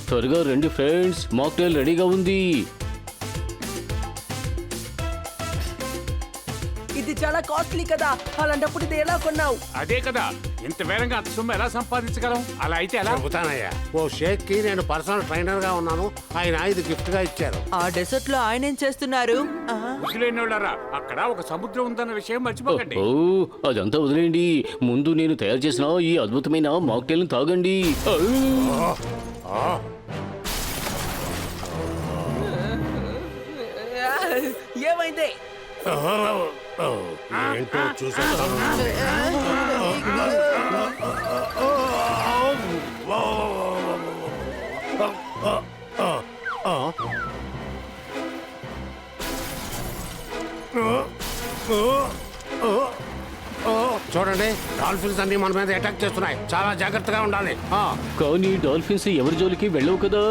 త్వరగా రండి friends, mocktail రెడీగా ఉంది. ఇది చాలా కాస్ట్లీ కదా, అలాంటప్పుడు ఇది ఎలా కొన్నావు? అదే కదా, ఇంత వేగంగా అంత సొమ్ము ఎలా సంపాదించగలం? అలా అయితే ఎలా? చెబుతానయ్యా, ఓ షేక్ కి నేను పర్సనల్ ట్రైనర్ గా ఉన్నాను. ఆయన ఇది గిఫ్ట్ గా ఇచ్చారు. ఆ డెసర్ట్ లో ఆయన ఏం చేస్తున్నారు? వదిలేనోళ్ళారా, అక్కడ ఒక సముద్రం ఉందన్న విషయం మర్చిపోకండి. ఓ అదంతా వదిలేండి, ముందు నేను తయారు చేసిన ఈ అద్భుతమైన మాక్టైల్ ను తాగండి. ఏమైంది? ఏంటో చూసేస్తాను. చూడండి, డాల్ఫిన్స్ అన్ని మన మీద అటాక్ చేస్తున్నాయి. చాలా జాగ్రత్తగా ఉండాలి. కానీ డాల్ఫిన్స్ ఎవరి జోలికి వెళ్ళవు కదా.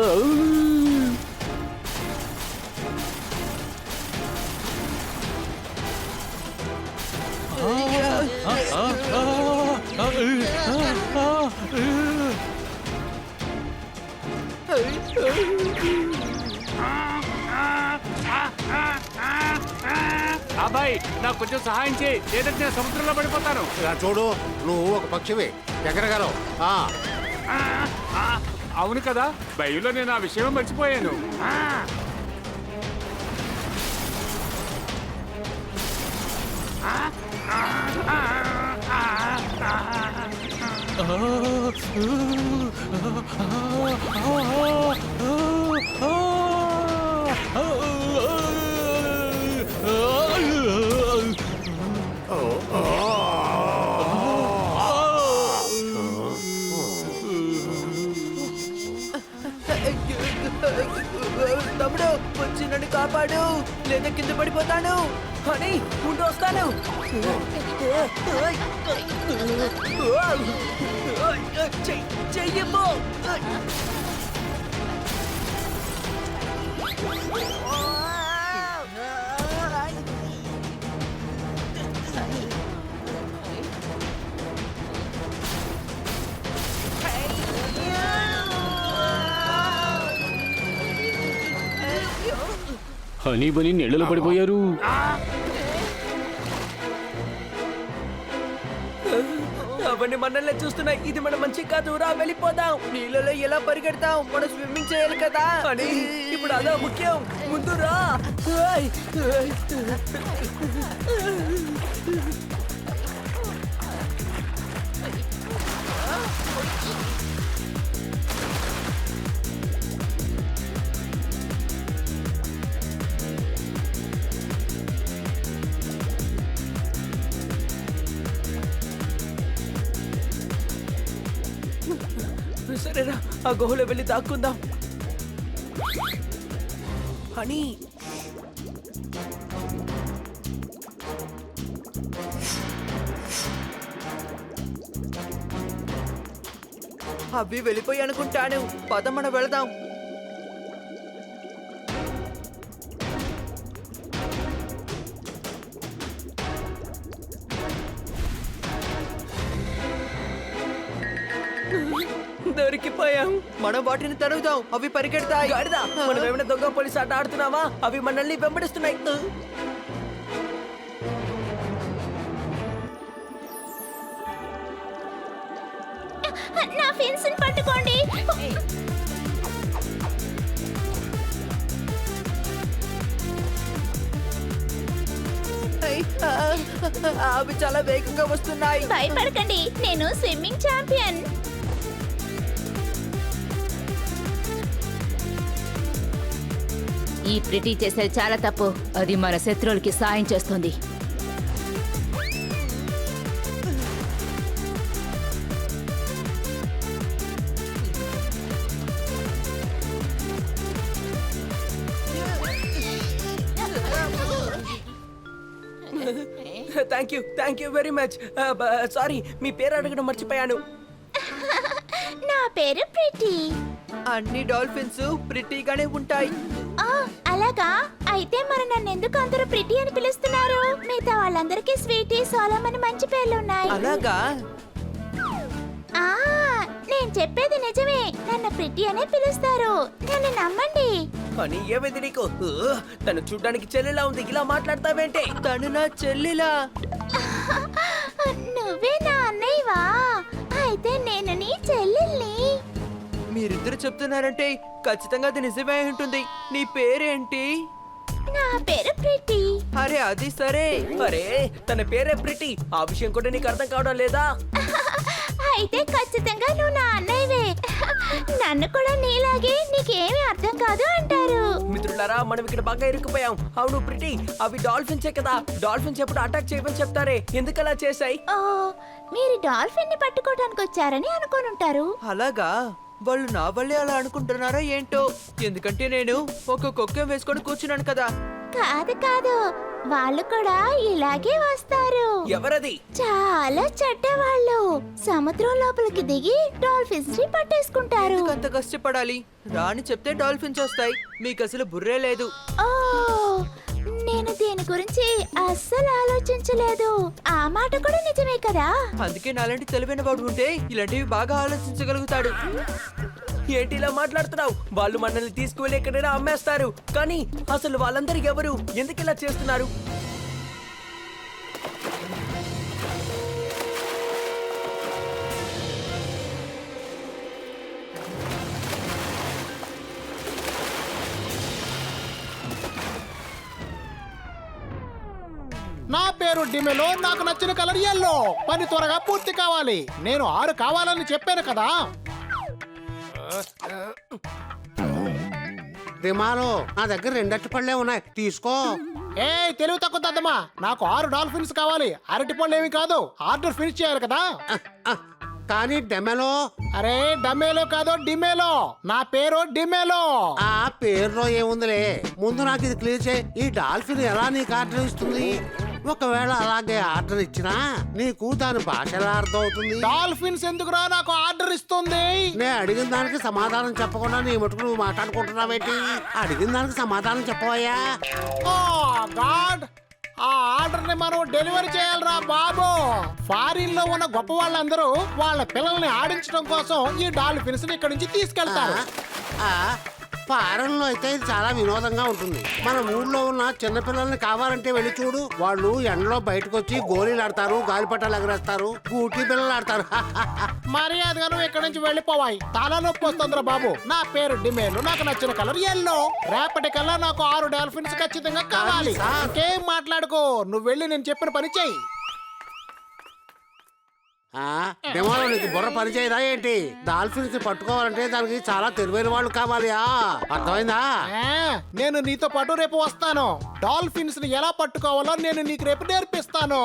అబ్బాయి, నాకు కొంచెం సహాయం చేయి, లేదంటే నేను సముద్రంలో పడిపోతాను. ఇలా చూడు, నువ్వు ఒక పక్షివి, ఎగరగలవు. అవును కదా, భయంలో నేను ఆ విషయం మర్చిపోయాను. తమ్ముడు, వచ్చి నన్ను కాపాడు, లేదా కింద పడిపోతాను. అని ముందు వస్తాను. చెయ్యమ్మో. హనీ బనీ నీళ్ళలో పడిపోయారు. అవన్నీ మనల్ని చూస్తున్నాయి. ఇది మన మంచి కాదు, రా వెళ్ళిపోదాం. నీళ్ళలో ఎలా పరిగెడతాం? మనం స్విమ్మింగ్ చేయాలి కదా. అని ఇప్పుడు అదా ముఖ్యం. ముందు రా. సరేరా, ఆ గుహలో వెళ్ళి దాక్కుందాం. హనీ, అవి వెళ్ళిపోయి అనుకుంటాను. పద, మనం వెళదాం. దొరికిపోయాం. మనం వాటిని తరుగుదాం, అవి పరిగెడతాయి. మనం ఏమైనా దొంగ పోలీస్ ఆట ఆడుతున్నావా? అవి మనల్ని వెంబడిస్తున్నాయి. నా ఫెన్స్ పట్టుకోండి. అవి చాలా వేగంగా వస్తున్నాయి. భయపడకండి, నేను స్విమ్మింగ్ ఛాంపియన్. ఈ ప్రిటీ చేసేది చాలా తప్పు. అది మన శత్రువులకి సాయం చేస్తుంది. Thank you very much. Sorry, మీ పేరు అడగడం మర్చిపోయాను. నా పేరు ప్రిటీ. అన్ని డాల్ఫిన్స్ ప్రిటీగానే ఉంటాయి. అలాగా? అయితే మరి నన్ను ఎందుకు అందరూ ప్రిటీ అని పిలుస్తున్నారు? మిగతా వాళ్ళందరికీ స్వీటీ, సోలం అని మంచి పేర్లు ఉన్నాయి. అలాగా? ఆ, నేను చెప్పేది నిజమే. నన్ను ప్రిటీ అనే పిలుస్తారు. నన్ను నమ్మండి. అని ఏమైంది నీకు? తను చూడ్డానికి చెల్లెలా ఉంది, ఇలా మాట్లాడతావేంటే? తను నా చెల్లిలా. నువ్వే నా అన్నయ్యవా? అయితే నేను నీ చెల్లెల్ని. మీరిద్దరు చెప్తున్నారంటే ఖచ్చితంగా అది నిజమే అయి ఉంటుంది. నీ పేరేంటి? నా పేరు ప్రిటీ. అరే అది సరే. అరే తన పేరే ప్రిటీ. ఆ విషయం కూడా నీకు అర్థం కావడం లేదా? అయితే ఖచ్చితంగా నువ్వు నా అన్నయ్యవే. నన్ను కూడా నీలాగే నీకేమీ అర్థం కాదు అంటారు. మిత్రులారా, మనం ఇక్కడ బాగా ఇరుక్కుపోయాం. అవును ప్రిటీ, అవి డాల్ఫిన్సే కదా. డాల్ఫిన్స్ ఎప్పుడు అటాక్ చేయమని చెప్తారే, ఎందుకు అలా చేశాయి? ఓ, మీరు డాల్ఫిన్ ని పట్టుకోవడానికి వచ్చారని అనుకోనుంటారు. అలాగా? వాళ్ళు నా వల్లే అలా అనుకుంటున్నారా ఏంటో? ఎందుకంటే నేను ఒక కుక్క వేసుకొని కూర్చున్నాను కదా. కాదు కాదు, వాళ్ళు కూడా ఇలాగే వస్తారు. ఎవరది? చాలా చెడ్డవాళ్ళు. సముద్రం లోపలికి దిగి డాల్ఫిన్స్ ని పట్టేసుకుంటారు. అంత కష్టపడాలి? రాని చెప్తే డాల్ఫిన్స్ వస్తాయి. మీకు అసలు బుర్రే లేదు. ఓ, నేను దీని గురించి అస్సలు ఆలోచించలేదు. ఆ మాట కూడా నిజమే కదా. అందుకే నాలాంటి తెలివైన వాడు ఉంటే ఇలాంటివి బాగా ఆలోచించగలుగుతాడు. ఏంటి ఇలా మాట్లాడుతున్నావు? వాళ్ళు మనల్ని తీసుకువెళ్ళి ఎక్కడైనా అమ్మేస్తారు. కానీ అసలు వాళ్ళందరూ ఎవరు? ఎందుకు ఇలా చేస్తున్నారు? నా పేరు డిమెలో. నాకు నచ్చిన కలర్ ఎల్లో. పని త్వరగా పూర్తి కావాలి. నేను 6 కావాలని చెప్పాను కదా. దిమాలో నా దగ్గర 2 అరటిపళ్ళే ఉన్నాయి, తీసుకో. ఏ తెలివి తక్కువ దద్దమ్మా, నాకు 6 డాల్ఫిన్స్ కావాలి. అరటిపళ్ళు ఏమి కాదు, ఆర్డర్ ఫినిష్ చేయాలి కదా. కానీ డెమెలో. అరే డమ్మేలో కాదు, డిమేలో. నా పేరు డిమేలో. ఆ పేరులో ఏముందిలే, ముందు నాకు ఇది క్లియర్ చేయి. ఈ డాల్ఫిన్ ఎలా నీకు ఆర్డర్ ఇస్తుంది? ఒకవేళ అలాగే ఆర్డర్ ఇచ్చినా నీకు దాని భాష ఎలా అర్థం అవుతుంది? డాల్ఫిన్స్ ఎందుకురా నాకు ఆర్డర్ ఇస్తుంది? నేను అడిగిన దానికి సమాధానం చెప్పకుండా నీ మటుకు నువ్వు మాట్లాడుకుంటున్నావేంటి? అడిగిన దానికి సమాధానం చెప్పవయ్యా. ఓ గాడ్, ఆ ఆర్డర్ ని మనం డెలివరీ చేయాలరా బాబు. ఫారిన్ లో ఉన్న గొప్ప వాళ్ళందరూ వాళ్ళ పిల్లల్ని ఆడించడం కోసం ఈ డాల్ఫిన్స్ ఇక్కడ నుంచి తీసుకెళ్తారు. ఫారెన్లో అయితే ఇది చాలా వినోదంగా ఉంటుంది. మన ఊళ్ళో ఉన్న చిన్నపిల్లల్ని కావాలంటే వెళ్ళి చూడు. వాళ్ళు ఎండలో బయటకు వచ్చి గోళీలు ఆడతారు, గాలిపటాలు ఎగరేస్తారు, గూటి పిల్లలు ఆడతారు. మర్యాదగా నువ్వు ఇక్కడ నుంచి వెళ్ళిపోవాయి. తలనొప్పి వస్తుందిరా బాబు. నా పేరు డిమేలు. నాకు నచ్చిన కలర్ ఎల్లో. రేపటి కల్లా నాకు 6 డాల్ఫిన్స్ ఖచ్చితంగా కావాలి. ఇంకేం మాట్లాడుకో, నువ్వు వెళ్ళి నేను చెప్పిన పని చెయ్యి. డెమోలో నీకు బుర్ర పని చేయదా ఏంటి? డాల్ఫిన్స్ పట్టుకోవాలంటే దానికి చాలా తెలివైన వాళ్ళు కావాలి. అర్థమైందా? నేను నీతో పాటు రేపు వస్తాను. డాల్ఫిన్స్ ని ఎలా పట్టుకోవాలో నేను నీకు రేపు నేర్పిస్తాను.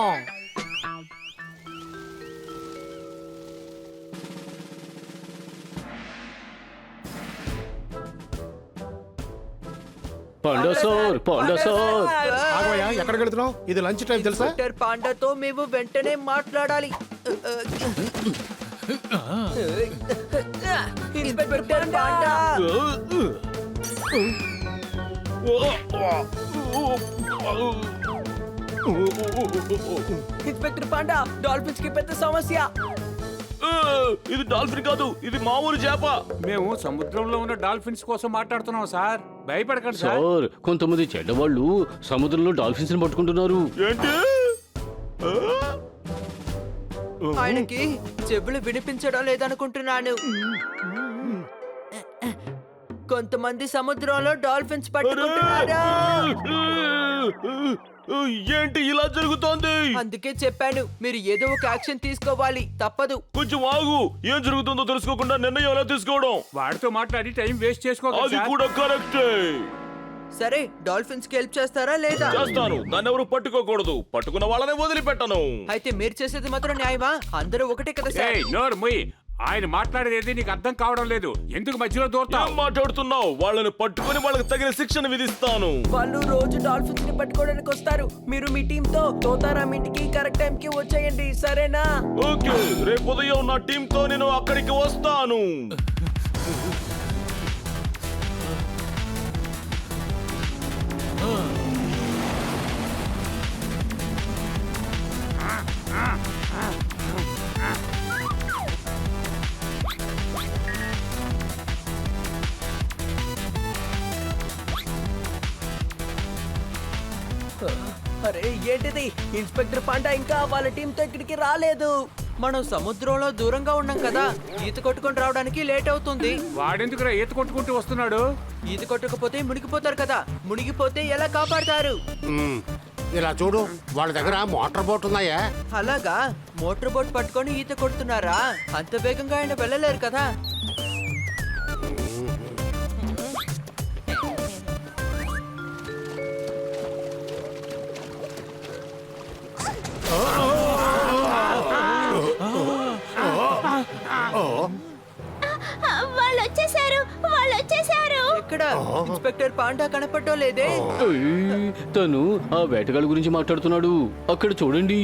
Panda sir, Panda sir. ఆగోయా, ఎక్కడికి వెళ్తున్నావు? ఇది లంచ్ టైం తెలుసా? ఇన్స్పెక్టర్ పాండాతో మేము వెంటనే మాట్లాడాలి. Inspector Panda. Inspector Panda, dolphins కి పెద్ద సమస్య. ఇది డాల్ఫిన్ కాదు, ఇది మామూలు చేప. మేము సముద్రంలో ఉన్న డాల్ఫిన్స్ కోసం మాట్లాడుతున్నాం సార్. భయపడకండి సార్. సార్, కొంతమంది చెడ్డవాళ్ళు సముద్రంలో డాల్ఫిన్స్ ని పట్టుకుంటున్నారు. ఏంటి? ఆయనకి చెవులు వినిపించడం లేదనుకుంటున్నాను. కొంతమంది సముద్రంలో డాల్ఫిన్స్ పట్టుకుంటున్నారా? ఏంటి ఇలా జరుగుతోంది? అందుకే చెప్పాను, మీరు ఏదో ఒక యాక్షన్ తీసుకోవాలి, తప్పదు. కొంచెం ఆగు. ఏం జరుగుతుందో తెలుసుకోకుండా నిర్ణయం ఎలా తీసుకోవడం? వాడితో మాట్లాడి టైం వేస్ట్ చేసుకోకండి అది సార్. కూడా కరెక్టే. సరే, డాల్ఫిన్స్ కి హెల్ప్ చేస్తారా లేదా? చేస్తాను. దాన్ని ఎవరు పట్టుకోకూడదు. పట్టుకున్న వాళ్ళనే వదిలిపెట్టను. అయితే మీరు చేసేది మాత్రం న్యాయమా? అందరూ ఒకటే కదా సార్. ఏయ్, నోరు మూయ్. ఆయన మాట్లాడేది నీకు అర్థం కావడం లేదు. ఎందుకు మధ్యలో దూరతావు? ఏం మాట్లాడుతున్నావు? వాళ్ళని పట్టుకొని వాళ్ళకి తగిన శిక్షణ విధిస్తాను. వాళ్ళు రోజు డాల్ఫిన్స్ ని పట్టుకోవడానికి వస్తారు. మీరు మీ టీమ్ తో తోతారాం ఇంటికి కరెక్ట్ టైం కి వచ్చేయండి, సరేనా? ఓకే, రేపు ఉదయం నా టీమ్ తో నేను అక్కడికి వస్తాను. అరే ఏంటిది, ఇన్స్పెక్టర్ పాండా ఇంకా వాళ్ళ టీంతో ఇక్కడికి రాలేదు. మనం సముద్రంలో దూరంగా ఉన్నాం కదా, ఈత కొట్టుకొని రావడానికి లేట్ అవుతుంది. వాడెందుకురా ఈత కొట్టుకుంటూ వస్తున్నాడు? ఈత కొట్టకపోతే మునిగిపోతారు కదా, మునిగిపోతే ఎలా కాపాడతారు? ఇలా చూడు, వాళ్ళ దగ్గర మోటార్ బోట్ ఉందాయా? అలాగా, మోటార్ బోట్ పట్టుకొని ఈత కొడుతున్నారా? అంత వేగంగా ఆయన వెళ్ళలేరు కదా. వాళ్ళు వచ్చేసారు, వాళ్ళు వచ్చేసారు. ఎక్కడ ఇన్స్పెక్టర్ పాండా కనపడటం లేదే. ఏయ్, తను ఆ వేటగాళ్ళ గురించి మాట్లాడుతున్నాడు. అక్కడ చూడండి.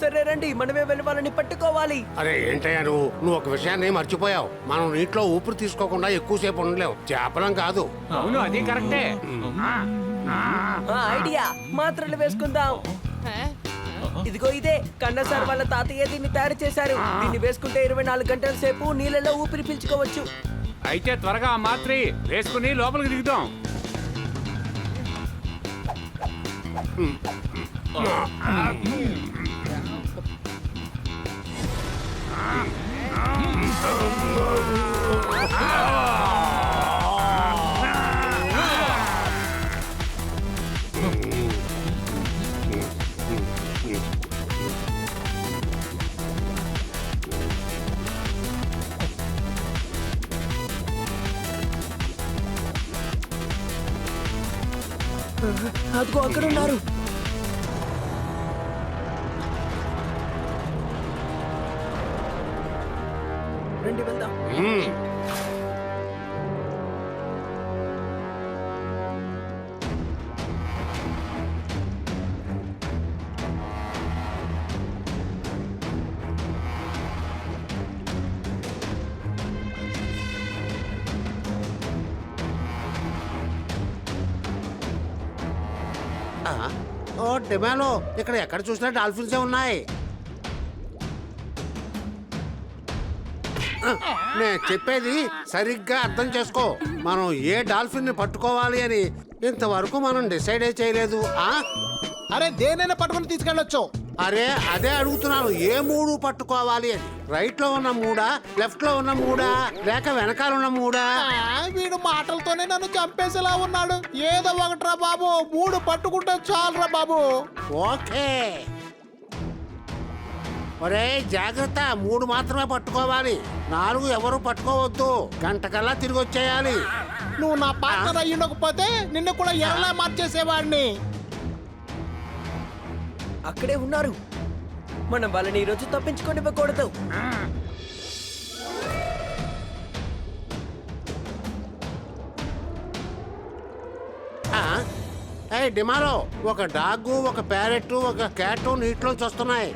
సరే రండి, మనమే వెళ్ళి వాళ్ళని పట్టుకోవాలి. అరే ఏంటయ్యా నువ్వు ఒక విషయాన్ని మర్చిపోయావు. మనం నీటిలో ఊపిరి తీసుకోకుండా ఎక్కువసేపు ఉండలేవు. చేపలం కాదు. అవును, అది కరెక్టే. ఐడియా, మాత్రలు వేసుకుందాం. ఇదిగో ఇదే, కన్నా సార్ వాళ్ళ తాతయ్య దీన్ని తయారు చేశారు. దీన్ని వేసుకుంటే 24 గంటల సేపు నీళ్ళలో ఊపిరి పీల్చుకోవచ్చు. అయితే త్వరగా ఆ మాత్రి వేసుకుని లోపలికి దిగుదాం. అదిగో అక్కడ ఉన్నారు. రండి వెళ్దాం. ఓ డిమాలో, ఇక్కడ ఎక్కడ చూసినా డాల్ఫిన్సే ఉన్నాయి. నేను చెప్పేది సరిగ్గా అర్థం చేసుకో. మనం ఏ డాల్ఫిన్ ని పట్టుకోవాలి అని ఇంతవరకు మనం డిసైడ్ చేయలేదు. అరే దేనైనా పట్టుకుని తీసుకెళ్ళొచ్చు. అరే అదే అడుగుతున్నాను, ఏ మూడు పట్టుకోవాలి అని. రైట్ లో ఉన్న మూడా, లెఫ్ట్ లో ఉన్న మూడా, లేక వెనకాల ఉన్న మూడా? వీడు మాటలతోనే నన్ను చంపేసేలా ఉన్నాడు. ఏదో ఒకట్రా బాబు, 3 పట్టుకుంటే చాలురా బాబు. ఓకే. ఒరే జాగ్రత్త, 3 మాత్రమే పట్టుకోవాలి. 4 ఎవరు పట్టుకోవద్దు. గంట కల్లా తిరిగి వచ్చేయాలి. నువ్వు నా పార్ట్నర్ అయ్యుండకపోతే నిన్ను కూడా ఎలా మార్చేసేవాడిని. అక్కడే ఉన్నారు. మనం వాళ్ళని ఈ రోజు తప్పించుకోనివ్వకూడదు. డిమాలో, ఒక డాగ్, ఒక ప్యారెట్, ఒక క్యాట్ నీటిలోంచి వస్తున్నాయి.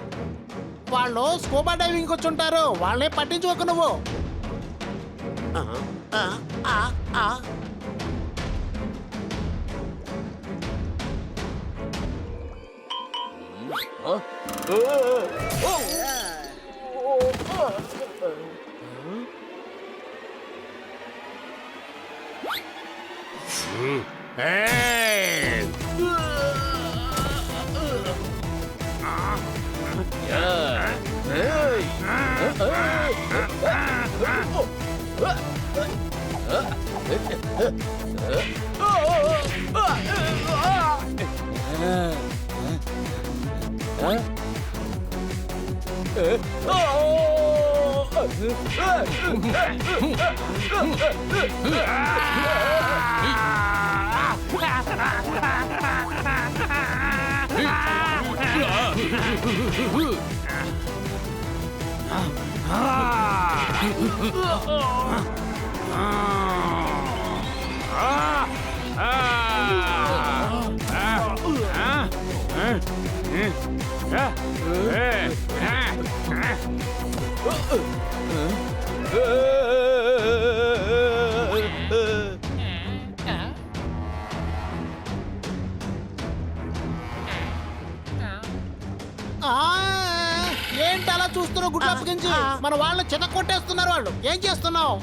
వాళ్ళు స్కూబా డైవింగ్ వచ్చి ఉంటారు. వాళ్ళని పట్టించుకోకు నువ్వు. ఆ, ఏంటి అలా చూస్తున్నావు గుడ్లు అప్పగించి? మన వాళ్ళు చిత కొట్టేస్తున్నారు. వాళ్ళు ఏం చేస్తున్నావు?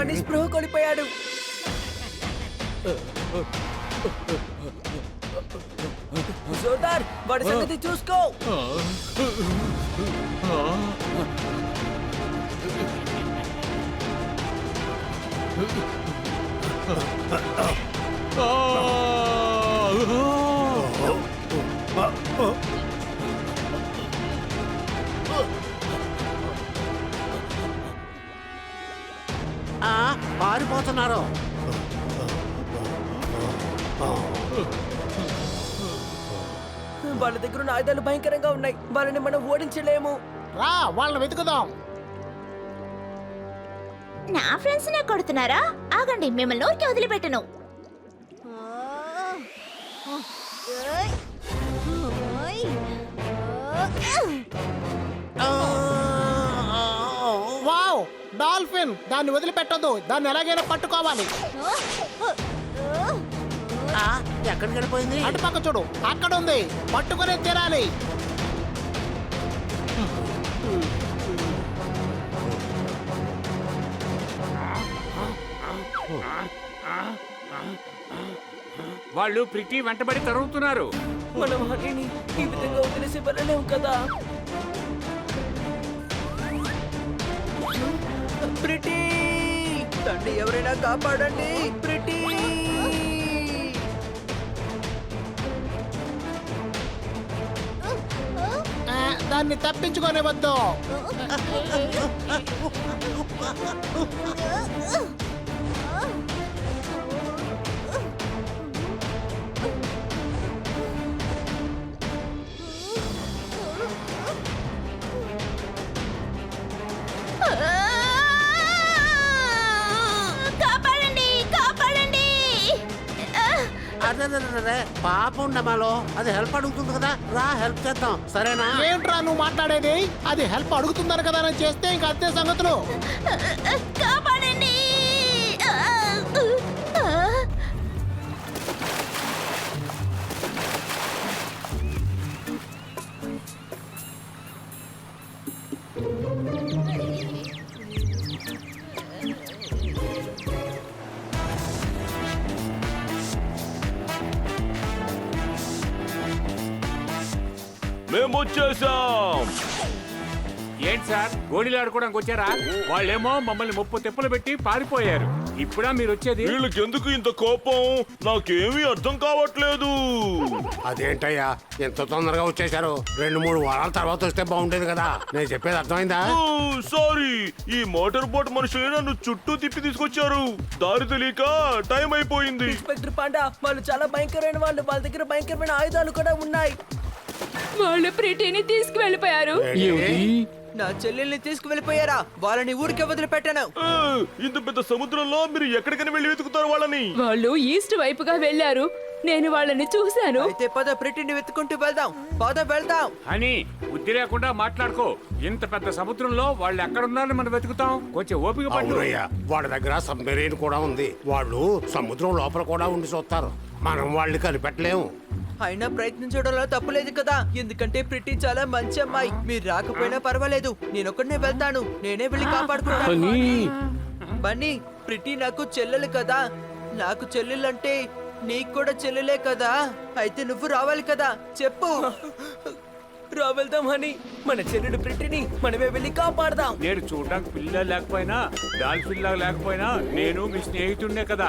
అని స్పృహ కోల్పోయాడు. జోదార్ వాడి సంగతి చూసుకో. పారిపోతున్నారు. వాళ్ళ దగ్గర ఉన్న ఆయుధాలు భయంకరంగా ఉన్నాయి. వాళ్ళని మనం ఓడించలేము. రా, వాళ్ళని వెతుకుదాం. నా ఫ్రెండ్స్ నే కొడుతున్నారా? ఆగండి, మిమ్మల్ని ఊరికే వదిలిపెట్టను. Wow, dolphin! దాన్ని వదిలిపెట్టొద్దు. దాన్ని ఎలాగైనా పట్టుకోవాలి. ఎక్కడికి వెళ్ళిపోయింది? అటుపక్క చూడు, అక్కడ ఉంది. పట్టుకునే తీరాలి. వాళ్ళు ప్రిటి వెంటబడి తరుగుతున్నారు. మనం హనీని ఈ విధంగా వదిలేసి వెళ్ళలేము కదా. ప్రిటీ, తండ్రి ఎవరైనా కాపాడండి. ప్రిటీ, దాన్ని తప్పించుకోనివద్దు. కాపాడండి, కాపాడండి. అదే పాపం డమాలో, అది హెల్ప్ అడుగుతుంది కదా. రా, హెల్ప్ చేద్దాం. సరేనా? ఏంట్రా నువ్వు మాట్లాడేది? అది హెల్ప్ అడుగుతుందని కదా నేను చేస్తే ఇంకా అంతే సంగతులు. కాపాడండి. మేము వచ్చేసాం. ఏంటి సార్, గోళీలు ఆడుకోవడానికి వచ్చారా? వాళ్ళేమో మమ్మల్ని 30 తెప్పులు పెట్టి పారిపోయారు. ఇప్పుడా మీరు వచ్చేది? వీళ్ళకి ఎందుకు ఇంత కోపం? నాకేమీ అర్థం కావట్లేదు. అదేంటయ్యా ఎంత తొందరగా వచ్చేసారు? 2-3 వారాల తర్వాత వస్తే బాగుండేది కదా. నేను చెప్పేది అర్థమైందా? సారీ, ఈ మోటార్ బోట్ మనుషులు నన్ను చుట్టూ తిప్పి తీసుకొచ్చారు. దారి తెలియక టైం అయిపోయింది. ఇన్స్పెక్టర్ పాండా, వాళ్ళు చాలా భయంకరమైన వాళ్ళు. వాళ్ళ దగ్గర భయంకరమైన ఆయుధాలు కూడా ఉన్నాయి. వాళ్ళు ప్రీతిని తీసుకువెళ్ళిపోయారు. నా చెల్లెల్ని తీసుకువెళ్ళిపోయారా? వాళ్ళని ఊరికే వదిలిపెట్టాను. ఇంత పెద్ద సముద్రంలో మీరు ఎక్కడికైనా వెళ్ళి వెతుకుతారు వాళ్ళని? వాళ్ళు ఈస్ట్ వైపుగా వెళ్ళారు. నేను వాళ్ళని చూశాను. అయితే పద, ప్రిటిని వెతుకుంటూ వెళ్దాం. పద, వెళ్దాం. అని బుద్ధి లేకుండా మాట్లాడుకో. ఇంత పెద్ద సముద్రంలో వాళ్ళు ఎక్కడున్నారని మనం వెతుకుతాం. కొంచెం ఓపిక పట్టు. అవునయ్యా, వాళ్ళ దగ్గర సబ్మెరీన్ కూడా ఉంది. వాళ్ళు సముద్రం లోపల కూడా ఉండి చూస్తారు. మనం వాళ్ళని కనిపెట్టలేము. అయినా ప్రయత్నించడంలో తప్పులేదు కదా. ఎందుకంటే ప్రిటి చాలా మంచి అమ్మాయి. మీరు రాకపోయినా పర్వాలేదు, నేనొక్కడనే వెళ్తాను. నేనే వెళ్ళి కాపాడుకుంటాను. బన్నీ, ప్రిటి నాకు చెల్లెలు కదా. నాకు చెల్లెలంటే నీకు కూడా చెల్లెలే కదా, అయితే నువ్వు రావాలి కదా, చెప్పు. రావెళ్దాం హనీ, మన చెల్లెడు ప్రిటిని మనమే వెళ్ళి కాపాడదాం. నేను చూడడానికి పిల్ల లేకపోయినా డాల్ఫిన్ లాగా లేకపోయినా నేను మీ స్నేహితుడినే కదా,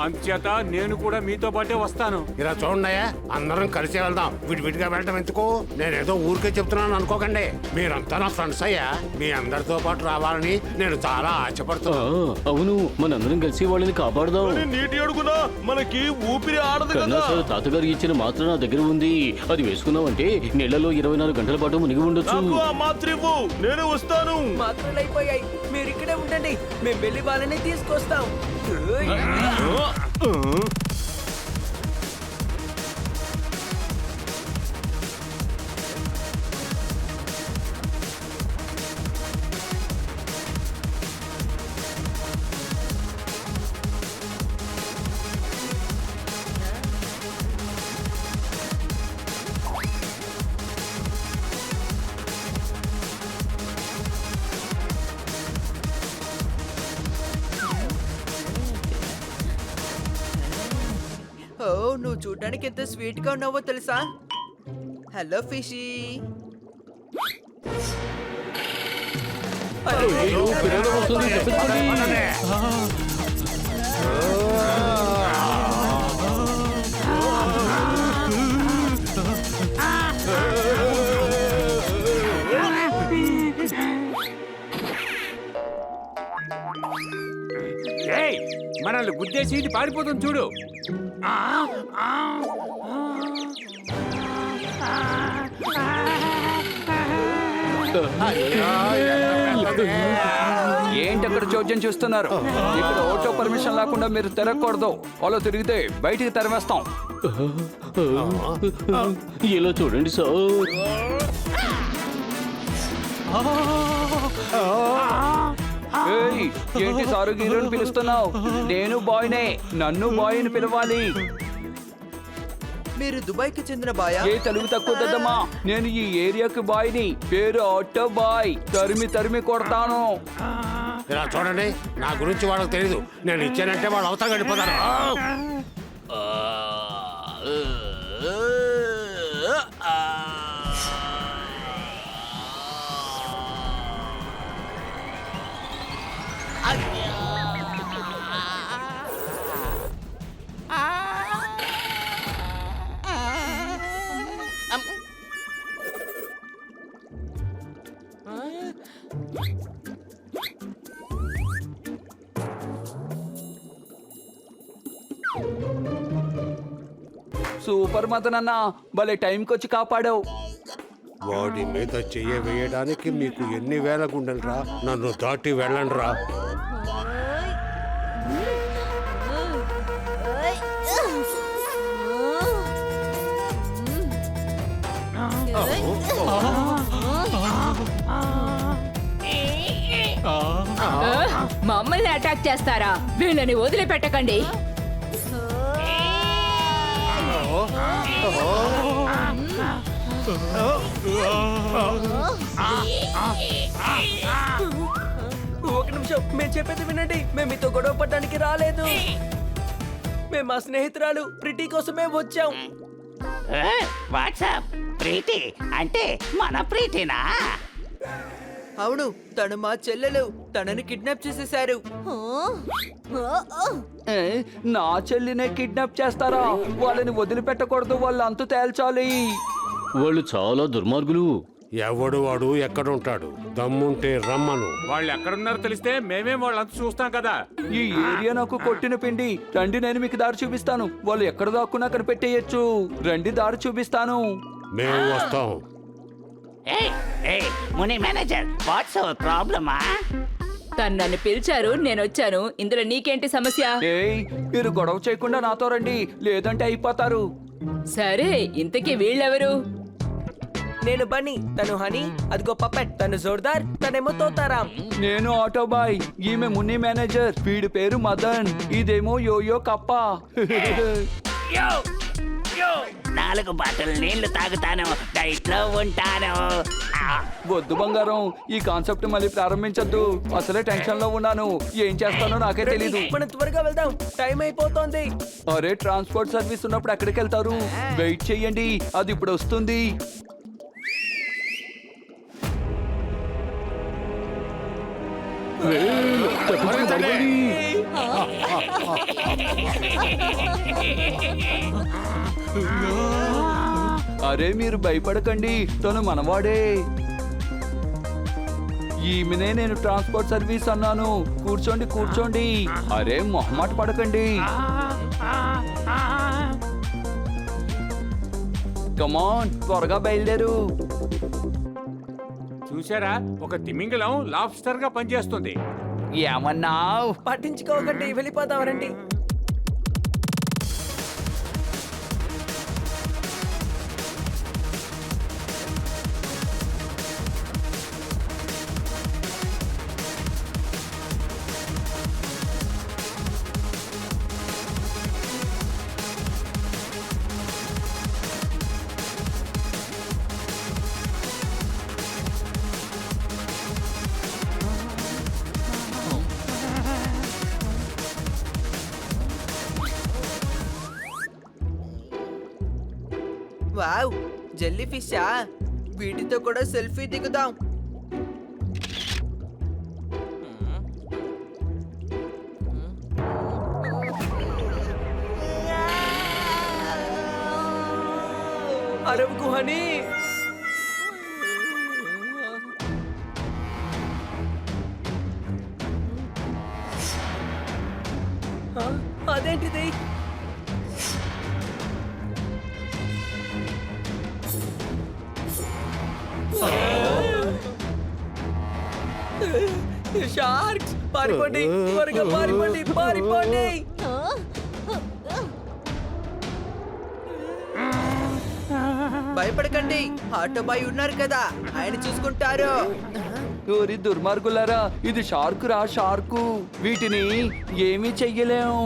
అంచేత నేను కూడా మీతో పాటే వస్తాను. ఇలా చూడయ్యా, అందరం కలిసి వెళ్దాం. విడివిడిగా వెళ్ళటం ఎందుకు? నేనేదో ఊరికే చెప్తున్నాను అనుకోకండి. మీరంతా నా ఫ్రెండ్స్ అయ్యా. మీ అందరితో పాటు రావాలని నేను చాలా ఆశపడుతున్నాను. అవును, మనందరం కలిసి వాళ్ళని కాపాడదాం. కానీ నీటి అడుగునా మనకి ఊపిరి ఆడదు కన్నా కదా. సార్ తాతగారు ఇచ్చిన మాత్రం నా దగ్గర ఉంది. అది వేసుకున్నావంటే నీళ్లలో 24 గంటల పాటు మునిగి ఉండొచ్చు. నాకు ఆ మాత్ర ఇవ్వు, నేను వస్తాను. మాత్రలు అయిపోయాయి, మీరు ఇక్కడే ఉండండి, మేము వెళ్ళి వాళ్ళని తీసుకొస్తాం. ఓ, నువ్వు చూడడానికి ఎంత స్వీట్ గా ఉన్నావో తెలుసా? Hello fishy. అయ్యో, ప్రమాదం వస్తుంది, తప్పించుకోండి. ఏయ్, మనల్ని గుద్దేసి ఇది పారిపోతుంది చూడు. ఏంటి అక్కడ చోద్యం చూస్తున్నారు? ఇక్కడ ఆటో పర్మిషన్ లేకుండా మీరు తిరగకూడదు. అలా తిరిగితే బయటికి తరిమేస్తాం. ఇలా చూడండి సార్. ఏయ్, ఏంటి సారు గీరుని పిలుస్తున్నావు? నేను బాయ్నే, నన్ను బాయ్ అని పిలవాలి. మీరు దుబాయ్కి చెందిన బాయా? ఏ తెలుగు తక్కువ దద్దమ్మా, నేను ఈ ఏరియాకి బాయ్ని. పేరు ఆటో బాయ్. తరిమి తరిమి కొడతాను. ఇలా చూడండి, నా గురించి వాళ్ళకి తెలీదు. నేను ఇచ్చానంటే వాళ్ళు అవతల గడిపోతారు. సూపర్ మదన్ అన్న, భలే టైంకి వచ్చి కాపాడావు. వాడి మీద చెయ్య వేయడానికి మీకు ఎన్ని వేల గుండెలరా? నన్ను దాటి వెళ్ళండి రా. మమ్మల్ని అటాక్ చేస్తారా? వీళ్ళని వదిలిపెట్టకండి. ఒక నిమిషం, మేము చెప్పేది వినండి. మేము మీతో గొడవ పడడానికి రాలేదు. మేము మా స్నేహితురాలు ప్రిటీ కోసమే వచ్చాం. వాట్సాప్ ప్రీతి అంటే మన ప్రీతినా? అవును, తను మా చెల్లెలు. తనని కిడ్నాప్ చేసేశారు. ఏ, నా చెల్లినే కిడ్నాప్ చేస్తారా? వాళ్ళని వదిలిపెట్టకూడదు, వాళ్ళు అంతు తేల్చాలి. వాళ్ళు చాలా దుర్మార్గులు. ఎవడు వాడు ఎక్కడుంటాడు? దమ్ముంటే రమ్మను. వాళ్ళు ఎక్కడున్నారో తెలిస్తే మేమే వాళ్ళంతా చూస్తాం కదా. ఈ ఏరియా నాకు కొట్టిన పిండి. రండి, నేను మీకు దారి చూపిస్తాను. వాళ్ళు ఎక్కడ దాక్కున్నా కనిపెట్టేయచ్చు. రండి, దారి చూపిస్తాను. మేము వస్తాం. ముని మేనేజర్, వాట్స్ అవర్ ప్రాబ్లమా? తను నన్ను పిలిచారు, నేను వచ్చాను. ఇందులో నీకేంటి సమస్య? ఏయ్, మీరు గొడవ చేయకుండా నాతో రండి, లేదంటే అయిపోతారు. సరే, ఇంతకీ వీళ్ళెవరు? నేను బన్నీ, తను హనీ, అదిగో పప్పెట్, తను జోర్దార్, తనేమో తోతారాం. నేను ఆటో బాయ్, ఈమె మున్ని మేనేజర్. వీడి పేరు మదన్, ఇదేమో యోయో కప్ప. యో యో 4 బాటిల్ నీళ్లు తాగుతాను, డైట్ లో ఉంటాను. వద్దు బంగారం, ఈ కాన్సెప్ట్ మళ్ళీ ప్రారంభించొద్దు. అసలే టెన్షన్ లో ఉన్నాను, ఏం చేస్తానో నాకే తెలీదు. మనం త్వరగా వెళ్దాం, టైం అయిపోతోంది. అరే ట్రాన్స్పోర్ట్ సర్వీస్ ఉన్నప్పుడు ఎక్కడికి వెళ్తారు? వెయిట్ చెయ్యండి, అది ఇప్పుడు వస్తుంది. అరే మీరు భయపడకండి, తను మనవాడే. ఈమెనే నేను ట్రాన్స్పోర్ట్ సర్వీస్ అన్నాను. కూర్చోండి కూర్చోండి. అరే మొహమాట పడకండి. కమాన్, త్వరగా బయలుదేరు. చూసారా, ఒక తిమింగలం లాబ్స్టర్ గా పనిచేస్తుంది. ఏమన్నావ్? పట్టించుకోకండి, వెళ్ళిపోదాం రండి. వావ్, జెల్లీ ఫిషా? వీటితో కూడా సెల్ఫీ దిగుదాం. అరవకు హనీ. అదేంటిది? షార్క్స్! పారిపోండి, త్వరగా పారిపోండి, పారిపోండి. భయపడకండి, ఆటో బాయ్ ఉన్నారు కదా, ఆయన చూసుకుంటారు. ఓరి దుర్మార్గులారా, ఇది షార్కు రా, షార్కు. వీటిని ఏమీ చెయ్యలేం.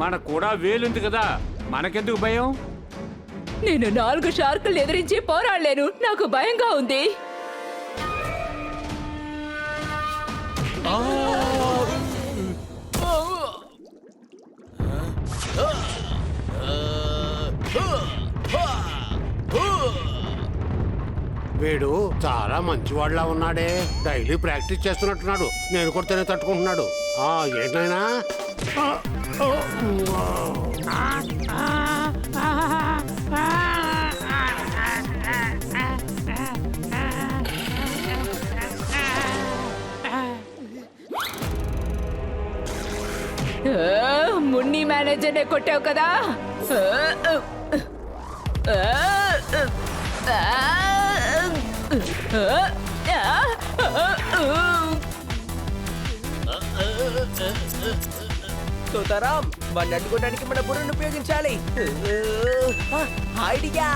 మనకు కూడా వేలుంది కదా, మనకెందుకు భయం? నేను 4 షార్కులు ఎదిరించి పోరాడలేను, నాకు భయంగా ఉంది. వీడు చాలా మంచివాళ్ళ ఉన్నాడే, డైలీ ప్రాక్టీస్ చేస్తున్నట్టున్నాడు. నేను కొడితేనే తట్టుకుంటున్నాడు. ఏంటైనా మున్ని మేనేజర్నే కొట్టావు కదా. సోతారాం, వాడిని అడ్డుకోవడానికి మన బుర్రను ఉపయోగించాలి. ఐడియా!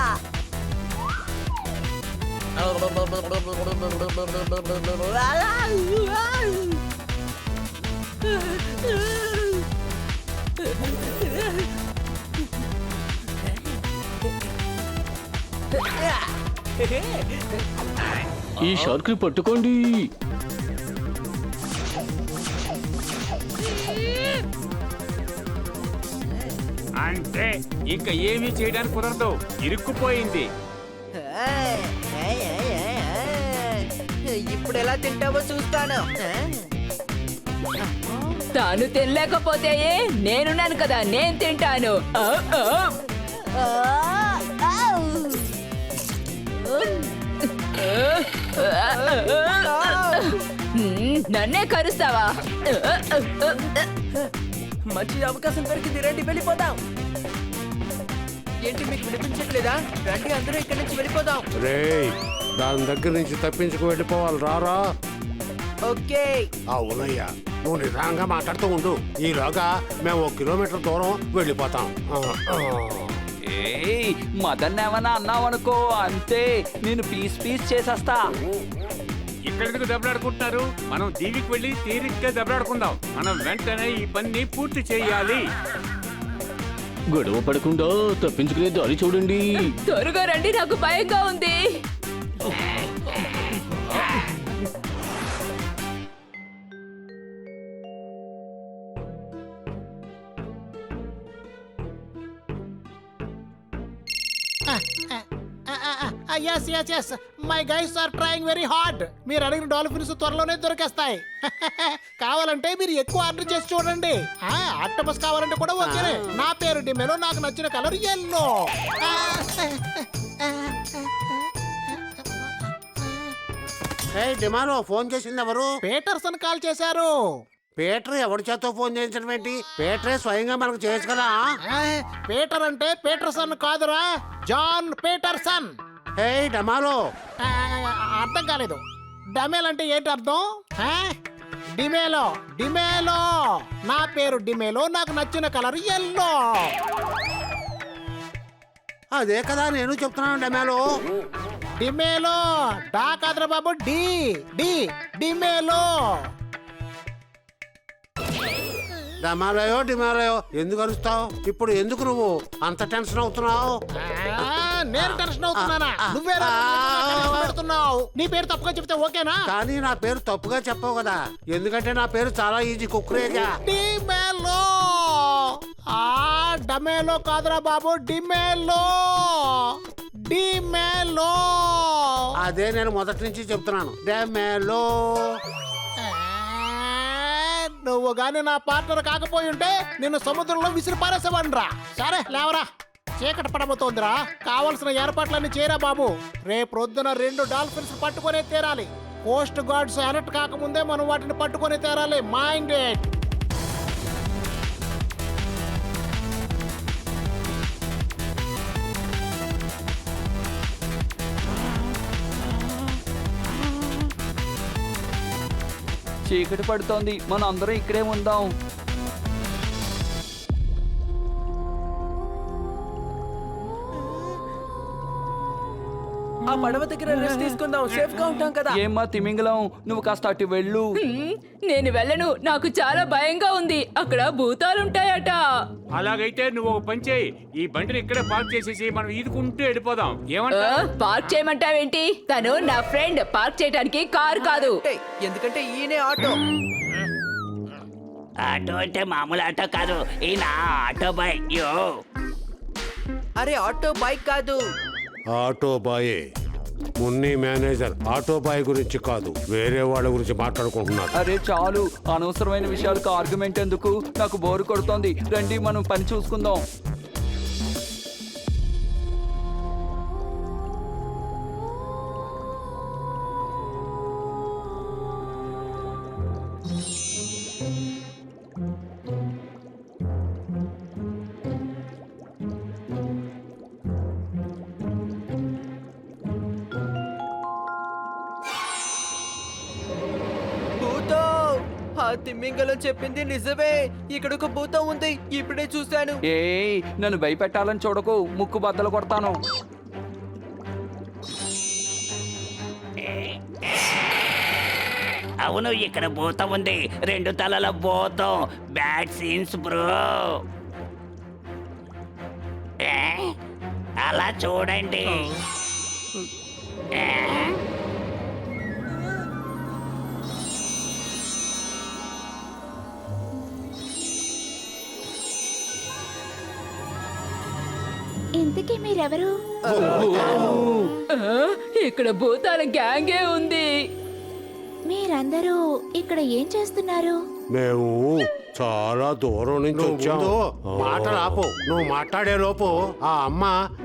ఈ షార్క్ ని పట్టుకోండి. అంటే ఇంకా ఏమీ చేయడానికి కుదరదు, ఇరుక్కుపోయింది. ఇప్పుడు ఎలా తింటావో చూస్తాను. తాను తినలేకపోతే నేనున్నాను కదా, నేను తింటాను. నన్నే కరుస్తావా? మంచి అవకాశం దొరికింది, రండి వెళ్ళిపోదాం. ఏంటి మీకు వినిపించట్లేదా? రండి అందరూ ఇక్కడి నుంచి వెళ్ళిపోదాం. రేయ్, దాని దగ్గర నుంచి తప్పించుకు వెళ్ళిపోవాలి, రారా. ఓకే. అవునయ్యా, నువ్వు నిదానంగా మాట్లాడుతూ ఉండు. ఈలోగా మేము 1 కిలోమీటర్ దూరం వెళ్ళిపోతాం. ఏయ్, మదన్ ఏమన్నా అన్నావనుకో, అంతే, నేను పీస్ చేసేస్తా. ఇక్కడికి దెబ్బలాడుకుంటున్నారు, మనం దీవికి వెళ్ళి తీరిగ్గా దెబ్బలాడుకుందాం. మనం వెంటనే ఈ పని పూర్తి చేయాలి. గొడవ పడకుండా తప్పించుకునే దారి చూడండి. త్వరగా రండి, నాకు భయంగా ఉంది. Yes my guys are trying very hard. మీరు అడిగిన డాల్ఫిన్స్ త్వరలోనే దొరికేస్తాయి. కావాలంటే మీరు ఎక్కువ ఆర్డర్ చేసి చూడండి. ఆక్టోపస్ కావాలంటే కూడా ఓకేనే. నా పేరు డిమెలో, నాకు నచ్చిన కలర్ ఎల్లో. డిమాలో ఫోన్ చేసింది ఎవరు? పీటర్సన్ కాల్ చేశారు. పీటర్ ఎవరి చేతో ఫోన్ చేయించడం ఏంటి? పీటరే స్వయంగా మనకు చేయొచ్చు కదా. పీటర్ అంటే పీటర్సన్ కాదురా, జాన్ పీటర్సన్. హే డమాలో, అర్థం కాలేదు. డమేల్ అంటే ఏంటి అర్థం? డిమేలో. డిమేలో నా పేరు డిమేలో, నాకు నచ్చిన కలర్ ఎల్లో. అదే కదా నేను చెప్తున్నాను. డమాలో డిమేలో డా కాదురా బాబు, డి డి డిమేలో. డమాలయో డిమాలయో ఎందుకు అరుస్తావు? ఇప్పుడు ఎందుకు నువ్వు అంత టెన్షన్ అవుతున్నావు? నేను టెన్షన్ అవుతున్నానా? నువ్వే పెడుతున్నావు. నీ పేరు తప్పుగా చెప్తే ఓకేనా? కానీ నా పేరు తప్పుగా చెప్పవు కదా, ఎందుకంటే నా పేరు చాలా ఈజీ. కుక్కురేజా. డిమేలో. డమేలో కాదురా బాబు, డిమేలో. డిమేలో. అదే నేను మొదటి నుంచి చెప్తున్నాను, డమేలో. నువ్వు గాని నా పార్ట్నర్ కాకపోయి ఉంటే నిన్ను సముద్రంలో విసిరి పారేసేవాడిరా. సరే లేవరా, చీకటి పడబోతోందిరా. కావలసిన ఏర్పాట్లన్నీ చేయరా బాబు. రేపు రొద్దున 2 డాల్ఫిన్స్ పట్టుకునే తీరాలి. కోస్ట్ గార్డ్స్ అలర్ట్ కాకముందే మనం వాటిని పట్టుకుని తీరాలి. మైండెడ్. చీకటి పడుతోంది, మనం అందరం ఇక్కడే ఉందాం. ఆ పడవ దగ్గర రెస్ట్ తీసుకుందాం, సేఫ్ గా ఉంటాం కదా. ఏమ్మా తిమింగలం, నువ్వు కాస్త అటు వెళ్ళు. నేను వెళ్ళను, నాకు చాలా భయంగా ఉంది. అక్కడ భూతాలుంటాయట. అలాగైతే నువ్వు ఒక పని చేయి, ఈ బండిని ఇక్కడే పార్క్ చేసేసి మనం ఈదుకుంటూ వెళ్ళిపోదాం. ఏమంటా? పార్క్ చేయమంటావేంటి? తను నా ఫ్రెండ్, పార్క్ చేయడానికి కారు కాదు. ఎందుకంటే ఈయనే ఆటో. ఆటో అంటే మామూలు ఆటో కాదు, ఈయన ఆటో బైక్. యో అరే ఆటో బైక్ కాదు, ఆటో బాయే. మున్ని మేనేజర్ ఆటో బాయ్ గురించి కాదు, వేరే వాళ్ళ గురించి మాట్లాడుకుంటున్నారు. అరే చాలు, అనవసరమైన విషయాలకు ఆర్గ్యుమెంట్ ఎందుకు? నాకు బోరు కొడుతోంది. రండి మనం పని చూసుకుందాం. ఆ తిమ్మింగలం చెప్పింది నిజమే. ఇక్కడ ఒక భూతం ఉంది, ఇప్పుడే చూశాను. ఏయ్, నన్ను భయపెట్టాలని చూడకు, ముక్కు బద్దలు కొడతాను. అవును, ఇక్కడ భూతం ఉంది. 2 తలల భూతం. Bad scenes bro. అలా చూడండి. ఇంతకీ మీరెవరు? ఇక్కడ భూతాల గ్యాంగే ఉంది. మీరందరూ ఇక్కడ ఏం చేస్తున్నారు? మేము చాలా దూరం నుంచి వచ్చాము. మాటలు ఆపు. నువ్వు మాట్లాడే లోపు ఆ అమ్మ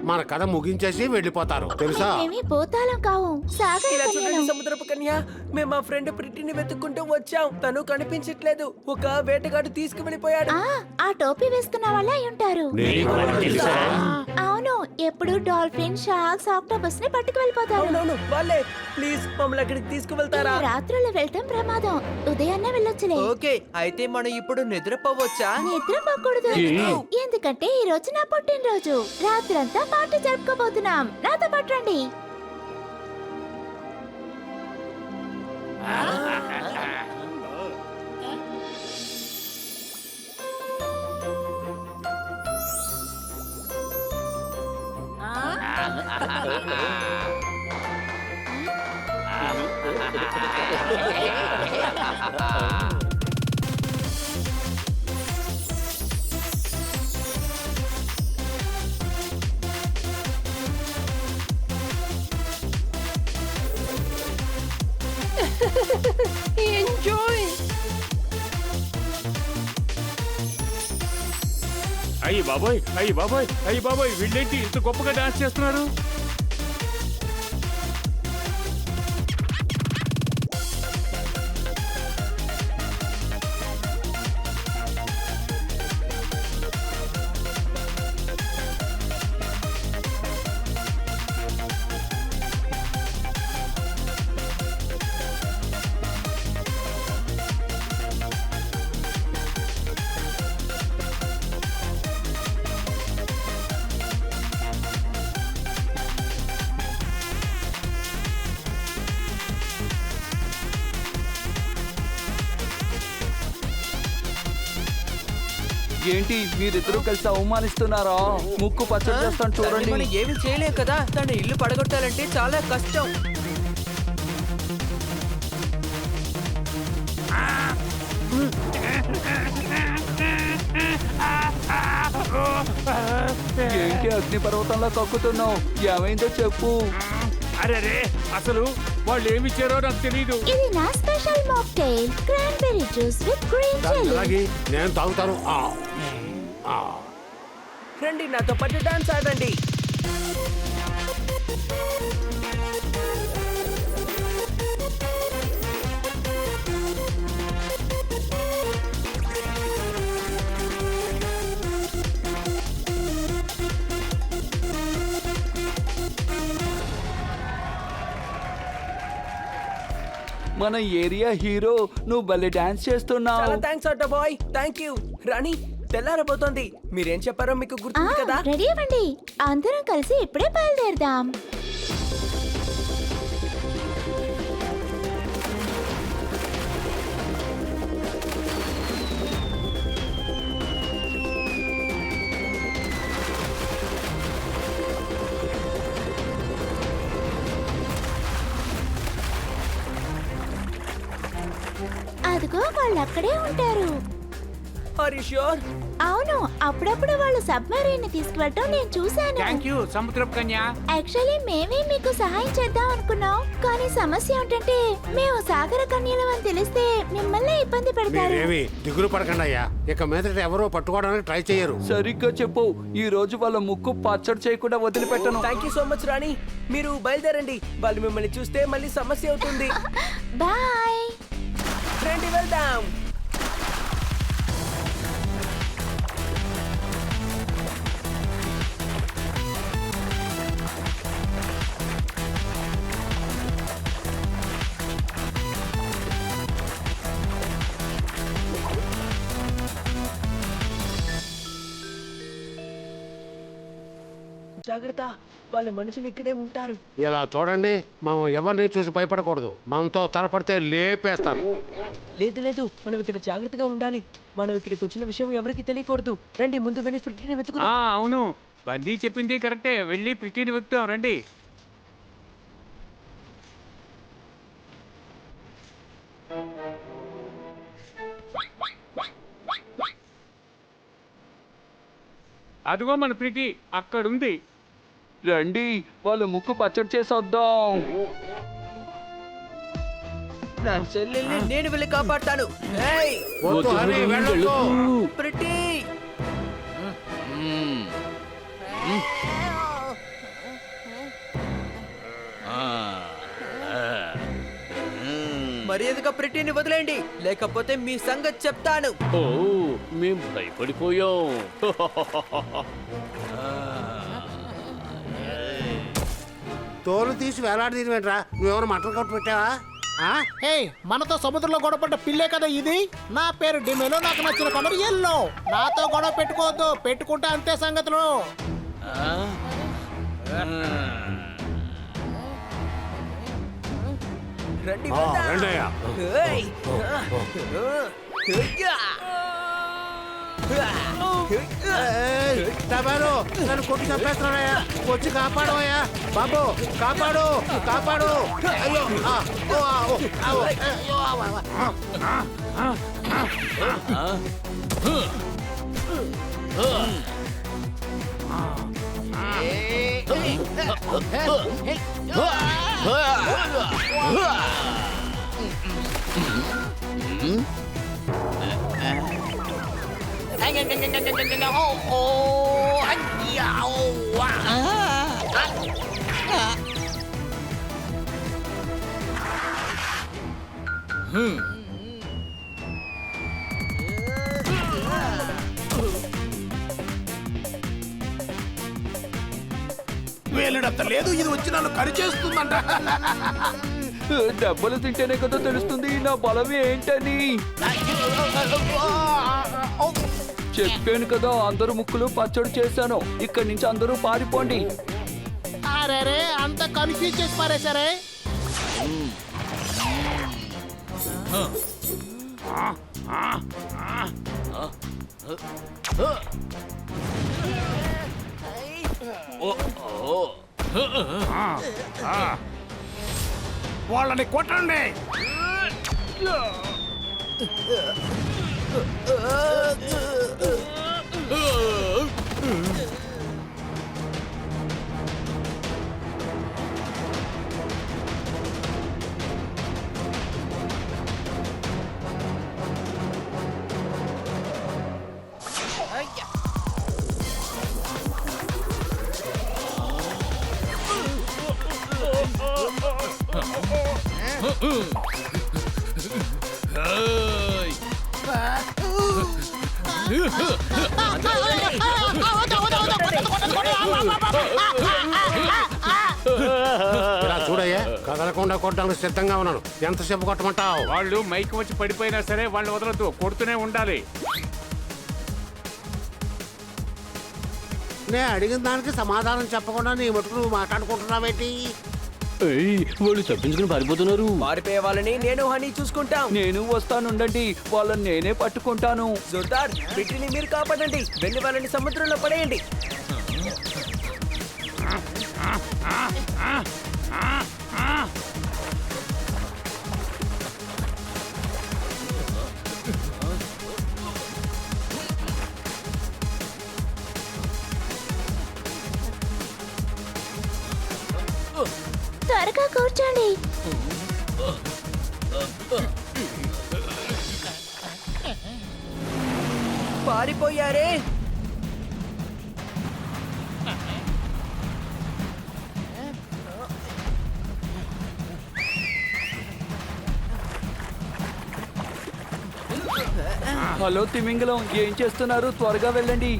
మన కథ ముగించేసి వెళ్ళిపోతారు, తెలుసా? మేమేమి భూతాలం కావు, సాగర ఇలా చూడండి కన్యలం. సముద్రపు కన్య. మేము మా ఫ్రెండ్ ప్రిటిని వెతుక్కుంటూ వచ్చాం, తను కనిపించట్లేదు. ఒక వేటగాడు తీసుకువెళ్ళిపోయాడు. ఆ టోపీ వేసుకున్న వాళ్ళే అయి ఉంటారు. అవును, ఎప్పుడు డాల్ఫిన్, షార్క్స్, ఆక్టోపస్ ని పట్టుకు వెళ్ళిపోతారు. అవునవును, వాళ్ళే. ప్లీజ్ మమ్మల్ని అక్కడికి తీసుకువెళ్తారా? రాత్రులు వెళ్ళటం ప్రమాదం, ఉదయాన్నే వెళ్ళొచ్చులే. ఓకే, అయితే మనం ఇప్పుడు నిద్రపోవచ్చా? నిద్రపోకూడదు, ఎందుకంటే ఈ రోజు నా పుట్టినరోజు. రాత్రంతా పార్టీ జరుపుకోబోతున్నాం. నాతో పాటు రండి. ఎంజాయ్. అయ్యి బాబోయ్, అయ్యి బాబోయ్, అయ్యి బాబోయ్, వీళ్ళేంటి ఇంత గొప్పగా డాన్స్ చేస్తున్నారు? ఏంటి మీరిద్దరూ కలిసి అవమానిస్తున్నారా? ముక్కు పచ్చడి చేస్తాను దాన్ని చూడండి. మనం ఏమీ చేయలేం కదా. తన ఇల్లు పడగొట్టాలంటే చాలా కష్టం. ఏంటి అగ్నిపర్వతంలో కక్కుతున్నావు? ఏమైందో చెప్పు. అరే అసలు వాళ్ళు ఏమి ఇచ్చారో నాకు తెలియదు. ఇది నా special mocktail cranberry juice with green jelly. అలాగే నేను తాగుతాను. రండి నాతో పాటు డాన్స్ ఆడండి. మన ఏరియా హీరో, నువ్వు భలే డాన్స్ చేస్తున్నావు. చాలా thanks auto boy. Thank you. Rani, తెల్లారబోతోంది. మీరేం చెప్పారో మీకు గుర్తుంది కదా? రెడీ అవ్వండి, అందరం కలిసి ఇప్పుడే బయలుదేరదాం. అదిగో వాళ్ళు అక్కడే ఉంటారు. Are you sure? అవును, అప్పుడప్పుడు వాళ్ళు సబ్మెరీన్ ని తీసుకువెళ్ళటం నేను చూశాను. థ్యాంక్ యూ సముద్రపు కన్య. యాక్చువల్లీ మేమే మీకు సహాయం చేద్దాం అనుకున్నాం, కానీ సమస్య ఏంటంటే మేము సాగర కన్యలం అని తెలిస్తే మిమ్మల్ని ఇబ్బంది పెడతారు. మీరేమి దిగులు పడకండి అయ్యా. ఇక మీదట ఎవరో పట్టుకోవడానికి ట్రై చేయరు. సరిగ్గా చెప్పు. ఈ రోజు వాళ్ళ ముక్కు పచ్చడి చేయకుండా వదిలిపెట్టను. థ్యాంక్ యూ సో మచ్ రాణి. మీరు బయలుదేరండి. వాళ్ళు మిమ్మల్ని చూస్తే మళ్ళీ సమస్య అవుతుంది. బాయ్. రండి వెళ్దాం. జాగ్రత్త, వాళ్ళ మనుషులు ఇక్కడే ఉంటారు. ఇలా చూడండి, మనం ఎవరిని చూసి భయపడకూడదు. మనతో తలపడితే లేపేస్తాను. లేదు లేదు, మనం ఇక్కడ జాగ్రత్తగా ఉండాలి. మనం ఇక్కడికి వచ్చిన విషయం ఎవరికి తెలియకూడదు. రండి, ముందు వెళ్ళి ప్రిటీని వెతుకుదాం. అవును, బందీ చెప్పింది కరెక్టే. వెళ్ళి ప్రిటీని వెతుకుతాం రండి. అదిగో మన ప్రిటి అక్కడుంది. రండి, వాళ్ళ ముక్కు పచ్చడి చేసొద్దాం. నా చెల్లెల్ని నేను వెళ్ళి కాపాడతాను. ఏయ్, వద్దు, హరి, వెళ్ళొద్దు. ప్రిటీ. మర్యాదగా ప్రిటీని వదిలేండి, లేకపోతే మీ సంగతి చెప్తాను. ఓ, మేం భయపడిపోయాం. తోలు తీసి వేలాడదీయమేంట్రా? నువ్వేమైనా మటన్ కట్టు పెట్టావా? హే, మనతో సముద్రంలో గొడవపడ్డ పిల్లే కదా ఇది. నా పేరు డిమేలో, నాకు నచ్చిన కలర్ ఎల్లో. నాతో గొడవ పెట్టుకోవద్దు, పెట్టుకుంటే అంతే సంగతులు. రండి రండి అయ్యా. టమారో నన్ను కొట్టి చంపేస్తున్నాడయ్యా, వచ్చి కాపాడవయ్యా బాబు, కాపాడు కాపాడు. అయ్యో అయ్యో. వేలుడంత లేదు, ఇది వచ్చి నన్ను కరిచేస్తుందంట. దెబ్బలు తింటేనే కదా తెలుస్తుంది నా బలం ఏంటని. చెప్పాను కదా, అందరూ ముక్కులు పచ్చడి చేశాను. ఇక్కడి నుంచి అందరూ పారిపోండి. అరే అంత కన్ఫ్యూజ్ చేసి పారేశారే. వాళ్ళని కొట్టండి. ఇలా చూడయ్యా, కదలకుండా కొట్టడానికి సిద్ధంగా ఉన్నాను. ఎంతసేపు కొట్టమంటావు? వాళ్ళు మైకి వచ్చి పడిపోయినా సరే వాళ్ళని వదలద్దు, కొడుతూనే ఉండాలి. నేను అడిగిన దానికి సమాధానం చెప్పకుండా నీ మటుకు నువ్వు మాట్లాడుకుంటున్నావేంటి? వాళ్ళు తప్పించుకుని పారిపోతున్నారు. పారిపోయే వాళ్ళని నేను హనీ చూసుకుంటాం. నేను వస్తానుండండి, వాళ్ళని నేనే పట్టుకుంటాను. జోర్దార్, బిడ్డని మీరు కాపాడండి. వెళ్ళి వాళ్ళని సముద్రంలో పడేయండి. త్వరగా కూర్చోండి. పారిపోయారే. హలో తిమింగలం, ఏం చేస్తున్నారు? త్వరగా వెళ్ళండి.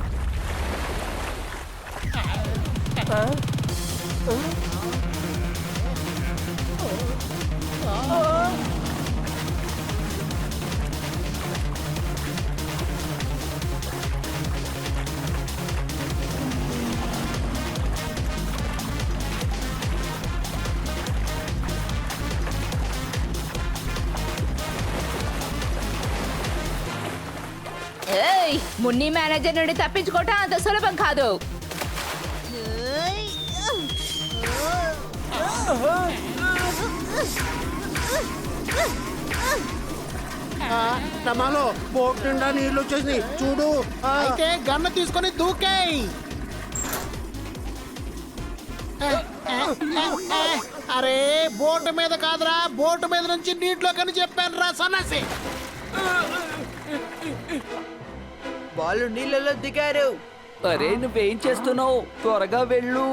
ఏయ్, మున్ని మేనేజర్ నుండి తప్పించుకోవటం అంత సులభం కాదు. టమాలో బోట్ నిండా నీళ్ళు వచ్చేసి చూడు. అయితే గన్ను తీసుకొని దూకేయ్. అరే బోటు మీద కాదురా, బోటు మీద నుంచి నీటిలో కని చెప్పాను రా సన్నాసి. వాళ్ళు నీళ్ళలో దిగారు. అరే నువ్వేం చేస్తున్నావు? త్వరగా వెళ్ళు.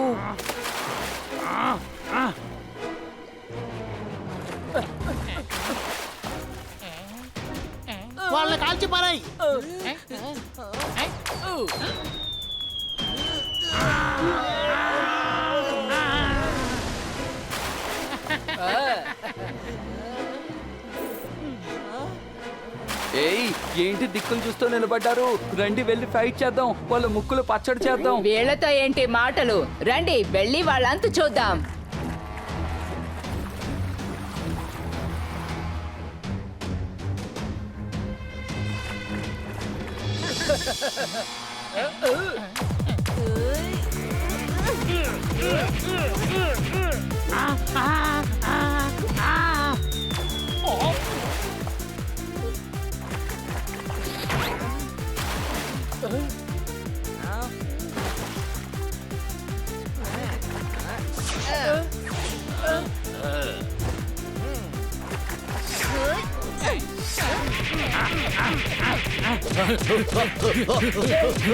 వాళ్ళని కాల్చి పారాయి. ఏయ్, ఏంటి దిక్కులు చూస్తూ నిలబడ్డారు? రండి వెళ్ళి ఫైట్ చేద్దాం. వాళ్ళ ముక్కులు పచ్చడి చేద్దాం. వీళ్ళతో ఏంటి మాటలు? రండి వెళ్ళి వాళ్ళంతా చూద్దాం.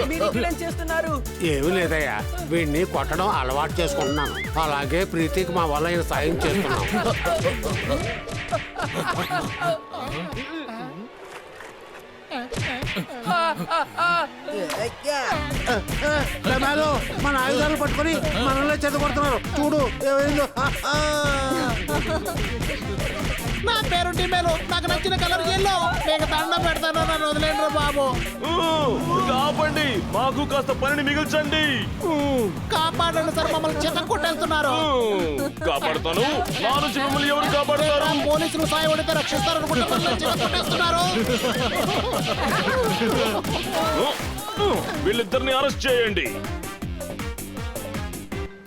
మీరు ఇక్కడ ఏం చేస్తున్నారు? ఏమీ లేదయ్యా, వీడిని కొట్టడం అలవాటు చేసుకుంటున్నాను. అలాగే ప్రీతికి మా వల్ల ఈయన సాయం చేస్తున్నాం. రమాలు, మన ఆయుధాలు పట్టుకొని మనల్ని చెదగొడుతున్నారు. చూడు ఏమైందో. నా పేరు డిమేలు, నాకు నచ్చిన కలర్ ఎల్లో. మీకు దండం పెడతాను, నన్ను వదిలేండి బాబు. కాపండి, మాకు కాస్త పనిని మిగిల్చండి. కాపాడండి సార్, మమ్మల్ని చిన్న కొట్టేస్తున్నారు. కాపాడుతాను. నా నుంచి మిమ్మల్ని ఎవరు కాపాడుతారు? పోలీసులు సాయం పడితే రక్షిస్తారు అనుకుంటే మమ్మల్ని చిన్న కొట్టేస్తున్నారు. వీళ్ళిద్దరిని అరెస్ట్ చేయండి.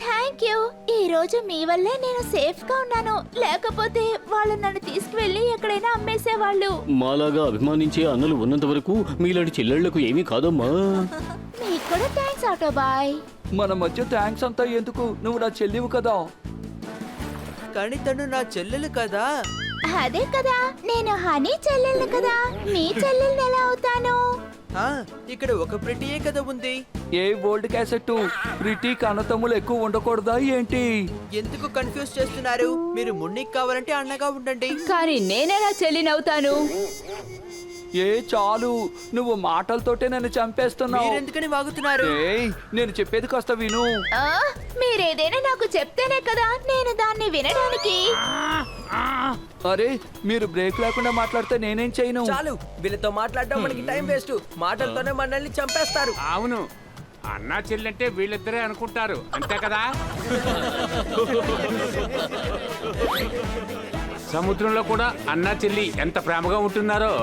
Thank you. ఈ రోజు మీ వల్లే నేను సేఫ్ గా ఉన్నాను. లేకపోతే వాళ్ళు నన్ను తీసుకువెళ్ళి ఎక్కడైనా అమ్మేసేవాళ్ళు. మాలాగా అభిమానించే అన్నలు ఉన్నంత వరకు మీలాంటి చెల్లెళ్లకు ఏమీ కాదమ్మా. మీకు కూడా థ్యాంక్స్ ఆటో బాయ్. మన మధ్య థ్యాంక్స్ అంతా ఎందుకు? నువ్వు నా చెల్లివు కదా. కానీ తను నా చెల్లెలు కదా. అదే కదా, నేను హనీ చెల్లెల్ని కదా. మీ చెల్లెల్ని ఎలా అవుతాను? ఆ, ఇక్కడ ఒక ప్రిటియే కదా ఉంది. ఏ ఓల్డ్ క్యాసెట్ ప్రిటీ కన్నతమ్ములు ఎక్కువ ఉండకూడదా ఏంటి? ఎందుకు కన్ఫ్యూజ్ చేస్తున్నారు? మీరు మున్నికి కావాలంటే అన్నగా ఉండండి. కానీ నేనెలా చెల్లినవుతాను? ఏ చాలు, నువ్వు మాటలతోటే నన్ను చంపేస్తున్నావు. మీరెందుకని వాగుతున్నారు? ఏయ్, నేను చెప్పేది కాస్త విను. ఆ, మీరేదైనా నాకు చెప్తేనే కదా నేను దాన్ని వినడానికి. అరే, మీరు బ్రేక్ లేకుండా మాట్లాడితే నేనేం చేయను. చాలు, వీళ్ళతో మాట్లాడడం మనకి టైం వేస్ట్. మాటలతోనే మనల్ని చంపేస్తారు. అవును, అన్నా చెల్లంటే వీళ్ళిద్దరే అనుకుంటారు, అంతే కదా? సముద్రంలో కూడా అన్నా చెల్లి ఎంత ప్రేమగా ఉంటున్నారో